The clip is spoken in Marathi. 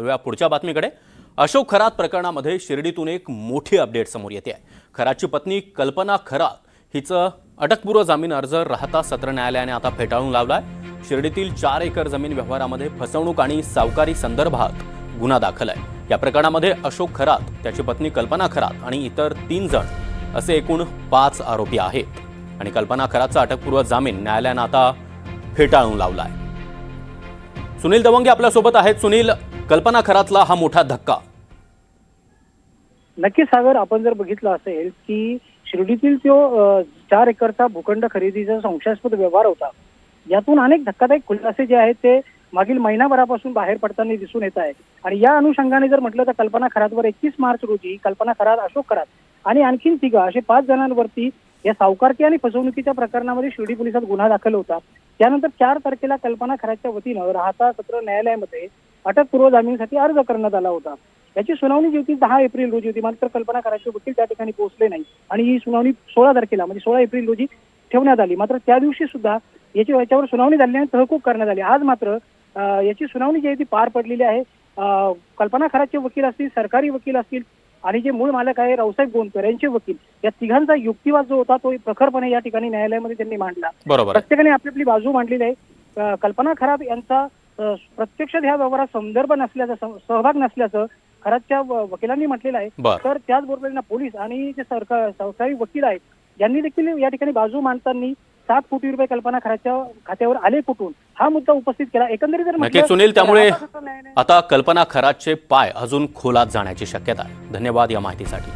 वळूया पुढच्या बातमीकडे। अशोक खरात प्रकरणामध्ये शिर्डीतून एक मोठी अपडेट समोर येते आहे। खरातची पत्नी कल्पना खरात हिचं अटकपूर्व जामीन अर्ज राहता सत्र न्यायालयाने आता फेटाळून लावलाय। शिर्डीतील 4 एकर जमीन व्यवहारामध्ये फसवणूक आणि सावकारी संदर्भात गुन्हा दाखल आहे। या प्रकरणामध्ये अशोक खरात, त्याची पत्नी कल्पना खरात आणि इतर 3 जण असे एकूण 5 आरोपी आहेत आणि कल्पना खरातचा अटकपूर्व जामीन न्यायालयाने आता फेटाळून लावलाय। सुनील दवंगे आपल्या सोबत आहेत। सुनील, कल्पना खरातला हा मोठा धक्का। नक्की सागर, आपण जर बघितलं असेल की शिर्डीतील तो 4 एकरचा भूखंड खरेदीचा संशयास्पद व्यवहार होता, यातून अनेक धक्कादायक खुलासे जे आहेत ते मागील महिनाभरापासून बाहेर पडताना दिसून येत आहे। आणि या अनुषंगाने जर म्हटलं तर कल्पना खरातवर 21 मार्च रोजी कल्पना खरात, अशोक खरात आणि आणखीन 3 असे 5 जणांवरती या सावकारकी आणि फसवणुकीच्या प्रकरणामध्ये शिर्डी पोलिसात गुन्हा दाखल होता। त्यानंतर 4 तारखेला कल्पना खरातच्या वतीनं राहता सत्र न्यायालयामध्ये अटकपूर्व जामीनसाठी अर्ज करण्यात आला होता। याची सुनावणी जी होती 10 एप्रिल रोजी होती, मात्र कल्पना खरातचे वकील त्या ठिकाणी पोहोचले नाही आणि ही सुनावणी 16 तारखेला म्हणजे 16 एप्रिल रोजी ठेवण्यात आली। मात्र त्या दिवशी सुद्धा याच्यावर सुनावणी झाली आणि तहकूब करण्यात आली। आज मात्र याची सुनावणी जी आहे ती पार पडलेली आहे। कल्पना खरातचे वकील असतील, सरकारी वकील असतील आणि जे मूळ मालक आहे रावसाहेब गोंदकर यांचे वकील, या तिघांचा युक्तिवाद जो होता तो प्रखरपणे या ठिकाणी न्यायालयामध्ये त्यांनी मांडला। प्रत्येकाने आपली आपली बाजू मांडलेली आहे। कल्पना खरात यांचा प्रत्यक्षात ह्या व्यवहारात संदर्भ नसल्याचं, सहभाग नसल्याचं खरातच्या वकिलांनी म्हटलेलं आहे। तर त्याचबरोबर पोलीस आणि जे सरकारी वकील आहेत यांनी देखील या ठिकाणी बाजू मांडताना 7 कोटी रुपये कल्पना खरातच्या खात्यावर आले कुठून, हा मुद्दा उपस्थित केला। एकंदरीत नक्कीच सुनील, त्यामुळे आता कल्पना खरातचे पाय अजून खोलात जाण्याची शक्यता आहे। धन्यवाद या माहितीसाठी।